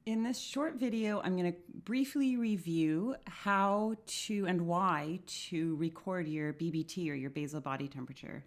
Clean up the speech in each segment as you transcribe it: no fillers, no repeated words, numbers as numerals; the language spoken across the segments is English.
In this short video, I'm going to briefly review how to and why to record your BBT or your basal body temperature.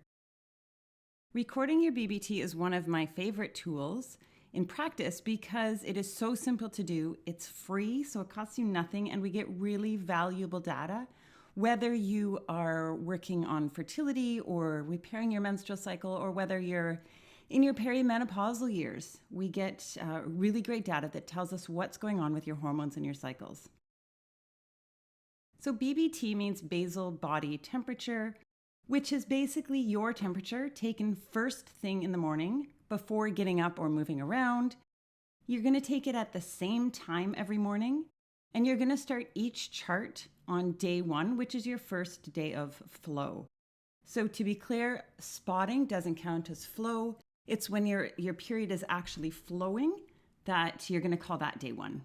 Recording your BBT is one of my favorite tools in practice because it is so simple to do. It's free, so it costs you nothing, and we get really valuable data. Whether you are working on fertility or repairing your menstrual cycle, or whether you're in your perimenopausal years, we get really great data that tells us what's going on with your hormones and your cycles. So BBT means basal body temperature, which is basically your temperature taken first thing in the morning before getting up or moving around. You're going to take it at the same time every morning, and you're going to start each chart on day 1, which is your first day of flow. So to be clear, spotting doesn't count as flow. It's when your period is actually flowing that you're going to call that day 1.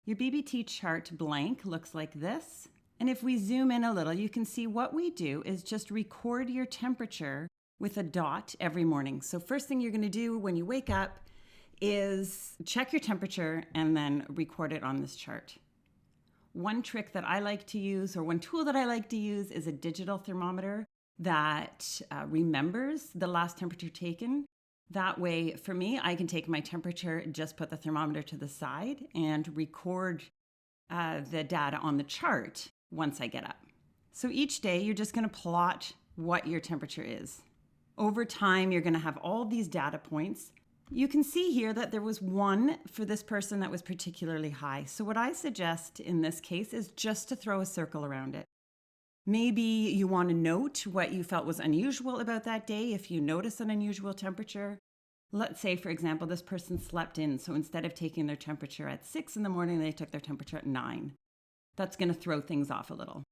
Your BBT chart blank looks like this. And if we zoom in a little, you can see what we do is just record your temperature with a dot every morning. So first thing you're going to do when you wake up is check your temperature and then record it on this chart. One trick that I like to use, or one tool that I like to use, is a digital thermometer that remembers the last temperature taken. That way, for me, I can take my temperature, just put the thermometer to the side, and record the data on the chart once I get up. So each day, you're just going to plot what your temperature is. Over time, you're going to have all these data points. You can see here that there was one for this person that was particularly high. So what I suggest in this case is just to throw a circle around it. Maybe you want to note what you felt was unusual about that day if you notice an unusual temperature. Let's say, for example, this person slept in. So instead of taking their temperature at 6 in the morning, they took their temperature at 9. That's going to throw things off a little.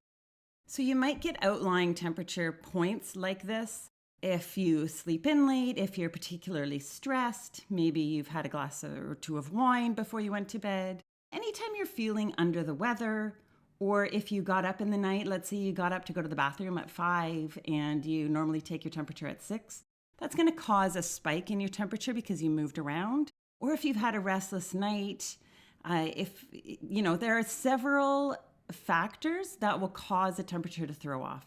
So you might get outlying temperature points like this if you sleep in late, if you're particularly stressed, maybe you've had a glass or two of wine before you went to bed. Anytime you're feeling under the weather, or if you got up in the night, let's say you got up to go to the bathroom at 5 and you normally take your temperature at 6, that's going to cause a spike in your temperature because you moved around. Or if you've had a restless night, there are several factors that will cause a temperature to throw off.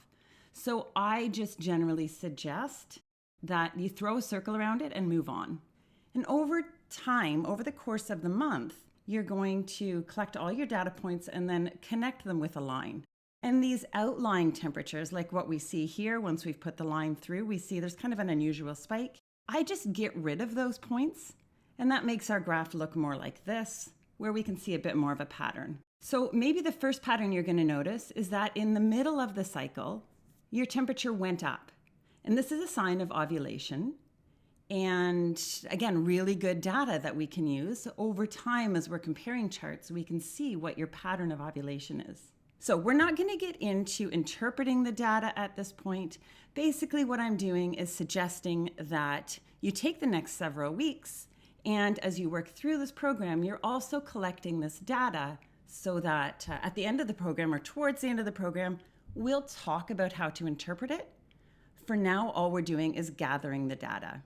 So I just generally suggest that you throw a circle around it and move on. And over time, over the course of the month, you're going to collect all your data points and then connect them with a line. And these outlying temperatures, like what we see here, once we've put the line through, we see there's kind of an unusual spike. I just get rid of those points, and that makes our graph look more like this, where we can see a bit more of a pattern. So maybe the first pattern you're going to notice is that in the middle of the cycle, your temperature went up. And this is a sign of ovulation. And again, really good data that we can use. Over time, as we're comparing charts, we can see what your pattern of ovulation is. So we're not going to get into interpreting the data at this point. Basically, what I'm doing is suggesting that you take the next several weeks, and as you work through this program, you're also collecting this data so that at the end of the program or towards the end of the program, we'll talk about how to interpret it. For now, all we're doing is gathering the data.